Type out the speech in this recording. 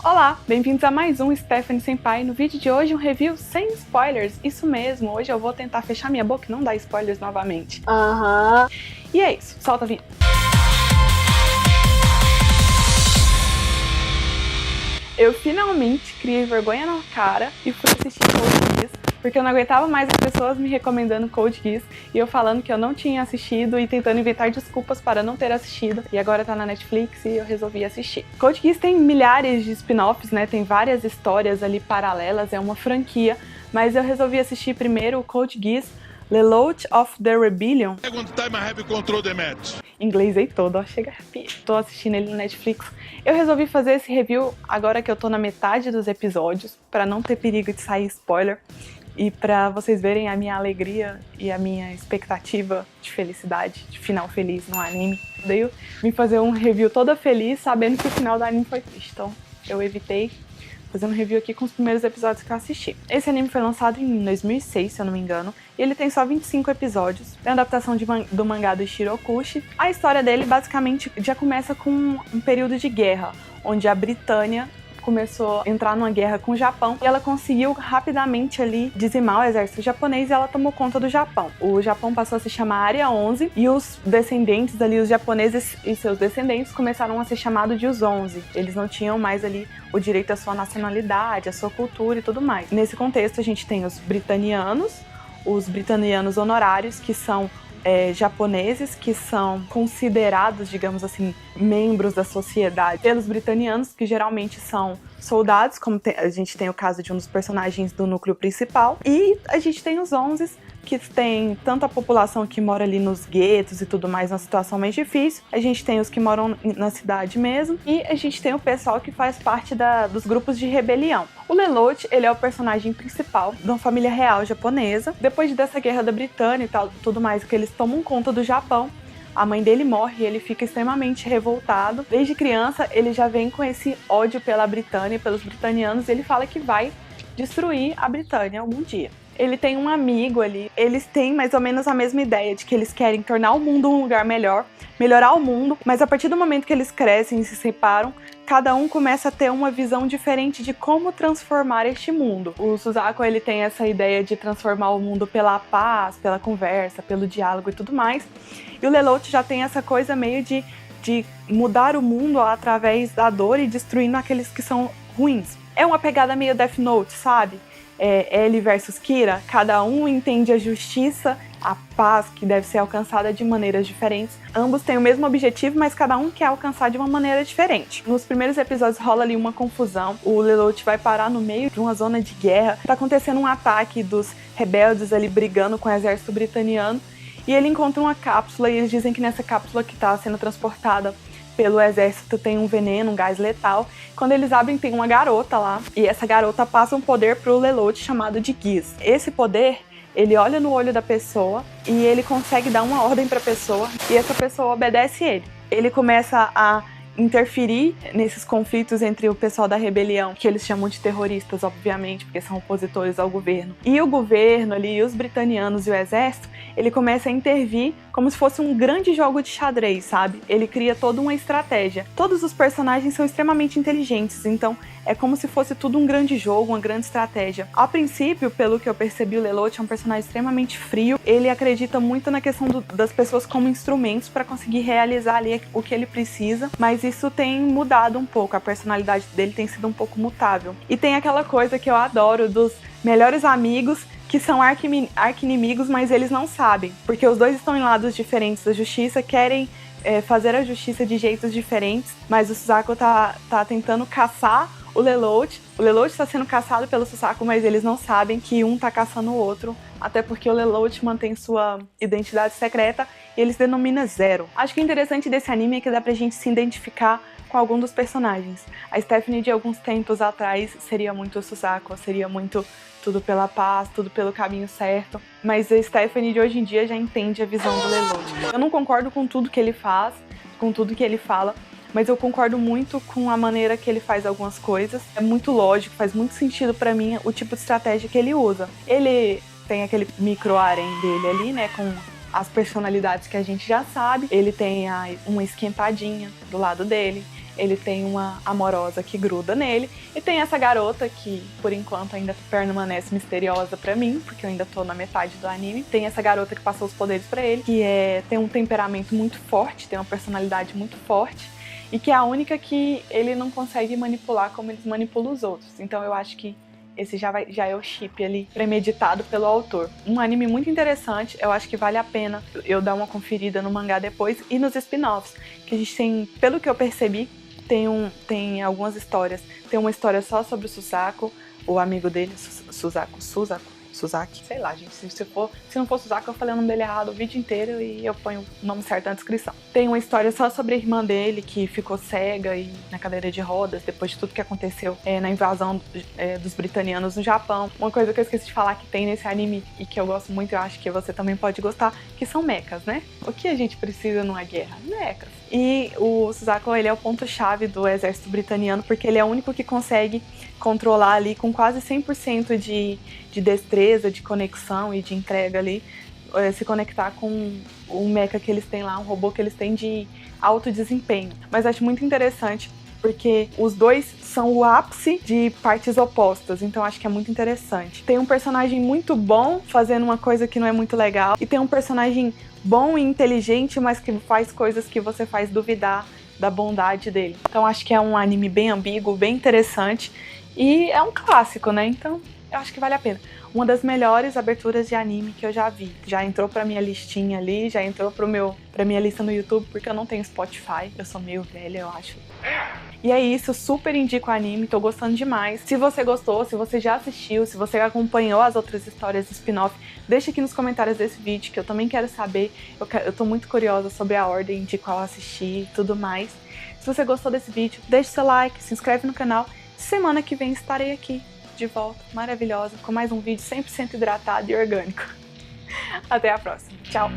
Olá, bem-vindos a mais um Stephanie Senpai. No vídeo de hoje um review sem spoilers, isso mesmo, hoje eu vou tentar fechar minha boca e não dar spoilers novamente. E é isso, solta a vinheta. Eu finalmente criei vergonha na cara e fui assistir Code Geass, porque eu não aguentava mais as pessoas me recomendando Code Geass e eu falando que eu não tinha assistido e tentando inventar desculpas para não ter assistido, e agora tá na Netflix e eu resolvi assistir. Code Geass tem milhares de spin-offs, né? Tem várias histórias ali paralelas, é uma franquia, mas eu resolvi assistir primeiro o Code Geass Lelouch of the Rebellion. Inglês todo, ó, chega a arrepiar. Tô assistindo ele no Netflix. Eu resolvi fazer esse review agora que eu tô na metade dos episódios, pra não ter perigo de sair spoiler e pra vocês verem a minha alegria e a minha expectativa de felicidade, de final feliz no anime. Daí eu vim fazer um review toda feliz, sabendo que o final do anime foi triste, então eu evitei fazendo um review aqui com os primeiros episódios que eu assisti. Esse anime foi lançado em 2006, se eu não me engano, e ele tem só 25 episódios. É uma adaptação do mangá do Ishiro Okushi. A história dele basicamente já começa com um período de guerra, onde a Britânia começou a entrar numa guerra com o Japão e ela conseguiu rapidamente ali dizimar o exército japonês e ela tomou conta do Japão. O Japão passou a se chamar Área 11 e os descendentes ali, os japoneses e seus descendentes começaram a ser chamados de os 11. Eles não tinham mais ali o direito à sua nacionalidade, à sua cultura e tudo mais. Nesse contexto a gente tem os britanianos honorários, que são japoneses que são considerados, digamos assim, membros da sociedade pelos britanianos, que geralmente são soldados, como a gente tem o caso de um dos personagens do núcleo principal, e a gente tem os 11, que tem tanto a população que mora ali nos guetos e tudo mais, na situação mais difícil, a gente tem os que moram na cidade mesmo, e a gente tem o pessoal que faz parte dos grupos de rebelião. O Lelouch, ele é o personagem principal de uma família real japonesa. Depois dessa guerra da Britânia e tal, tudo mais, que eles tomam conta do Japão, a mãe dele morre e ele fica extremamente revoltado. Desde criança, ele já vem com esse ódio pela Britânia, pelos britanianos, e ele fala que vai destruir a Britânia algum dia. Ele tem um amigo ali, eles têm mais ou menos a mesma ideia de que eles querem tornar o mundo um lugar melhor, melhorar o mundo, mas a partir do momento que eles crescem e se separam, cada um começa a ter uma visão diferente de como transformar este mundo. O Suzaku, ele tem essa ideia de transformar o mundo pela paz, pela conversa, pelo diálogo e tudo mais, e o Lelouch já tem essa coisa meio de mudar o mundo através da dor e destruindo aqueles que são ruins. É uma pegada meio Death Note, sabe? Ellie versus Kira, cada um entende a justiça, a paz que deve ser alcançada de maneiras diferentes. Ambos têm o mesmo objetivo, mas cada um quer alcançar de uma maneira diferente. Nos primeiros episódios rola ali uma confusão, o Lelouch vai parar no meio de uma zona de guerra, tá acontecendo um ataque dos rebeldes ali brigando com o exército britaniano, e ele encontra uma cápsula e eles dizem que nessa cápsula que tá sendo transportada pelo exército tem um veneno, um gás letal. Quando eles abrem, tem uma garota lá, e essa garota passa um poder pro Lelouch chamado de Geass. Esse poder, ele olha no olho da pessoa e ele consegue dar uma ordem pra pessoa, e essa pessoa obedece ele. Ele começa a interferir nesses conflitos entre o pessoal da rebelião, que eles chamam de terroristas, obviamente, porque são opositores ao governo, e o governo ali, os britanianos e o exército. Ele começa a intervir como se fosse um grande jogo de xadrez, sabe? Ele cria toda uma estratégia. Todos os personagens são extremamente inteligentes, então é como se fosse tudo um grande jogo, uma grande estratégia. A princípio, pelo que eu percebi, o Lelouch é um personagem extremamente frio. Ele acredita muito na questão das pessoas como instrumentos para conseguir realizar ali o que ele precisa, mas isso tem mudado um pouco. A personalidade dele tem sido um pouco mutável. E tem aquela coisa que eu adoro dos melhores amigos que são arqui-inimigos, mas eles não sabem, porque os dois estão em lados diferentes da justiça, querem fazer a justiça de jeitos diferentes, mas o Suzaku tá tentando caçar o Lelouch está sendo caçado pelo Suzaku, mas eles não sabem que um tá caçando o outro, até porque o Lelouch mantém sua identidade secreta e eles denominam Zero. Acho que o interessante desse anime é que dá pra gente se identificar com algum dos personagens. A Stephanie de alguns tempos atrás seria muito o Suzaku, seria muito tudo pela paz, tudo pelo caminho certo, mas a Stephanie de hoje em dia já entende a visão do Lelouch. Eu não concordo com tudo que ele faz, com tudo que ele fala, mas eu concordo muito com a maneira que ele faz algumas coisas. É muito lógico, faz muito sentido pra mim o tipo de estratégia que ele usa. Ele tem aquele micro-harém dele ali, né, com as personalidades que a gente já sabe. Ele tem uma esquentadinha do lado dele. ele tem uma amorosa que gruda nele, e tem essa garota que, por enquanto, ainda permanece misteriosa pra mim, porque eu ainda tô na metade do anime. Tem essa garota que passou os poderes pra ele, que tem um temperamento muito forte, tem uma personalidade muito forte, e que é a única que ele não consegue manipular como eles manipulam os outros. Então eu acho que esse já é o chip ali premeditado pelo autor. Um anime muito interessante, eu acho que vale a pena eu dar uma conferida no mangá depois e nos spin-offs, que a gente tem, pelo que eu percebi, tem algumas histórias. Tem uma história só sobre o Suzaku, o amigo dele, Suzaki, sei lá, gente, se não for Suzaki, eu falei o nome dele errado o vídeo inteiro e eu ponho o nome certo na descrição. Tem uma história só sobre a irmã dele, que ficou cega e na cadeira de rodas, depois de tudo que aconteceu na invasão dos britanianos no Japão. Uma coisa que eu esqueci de falar que tem nesse anime e que eu gosto muito, eu acho que você também pode gostar, que são mechas, né? O que a gente precisa numa guerra? Mechas. E o Suzaku, ele é o ponto-chave do exército britaniano, porque ele é o único que consegue controlar ali com quase 100% de destreza, de conexão e de entrega ali, se conectar com um mecha que eles têm lá, um robô que eles têm de alto desempenho. Mas acho muito interessante, porque os dois são o ápice de partes opostas, então acho que é muito interessante. Tem um personagem muito bom fazendo uma coisa que não é muito legal, e tem um personagem bom e inteligente, mas que faz coisas que você faz duvidar da bondade dele. Então acho que é um anime bem ambíguo, bem interessante, e é um clássico, né? Então eu acho que vale a pena. Uma das melhores aberturas de anime que eu já vi. Já entrou pra minha listinha ali, já entrou pra minha lista no YouTube, porque eu não tenho Spotify, eu sou meio velha, eu acho. E é isso, super indico o anime, tô gostando demais. Se você gostou, se você já assistiu, se você acompanhou as outras histórias do spin-off, deixa aqui nos comentários desse vídeo, que eu também quero saber. Eu tô muito curiosa sobre a ordem de qual assistir e tudo mais. Se você gostou desse vídeo, deixa seu like, se inscreve no canal. Semana que vem estarei aqui, de volta, maravilhosa, com mais um vídeo 100% hidratado e orgânico. Até a próxima. Tchau!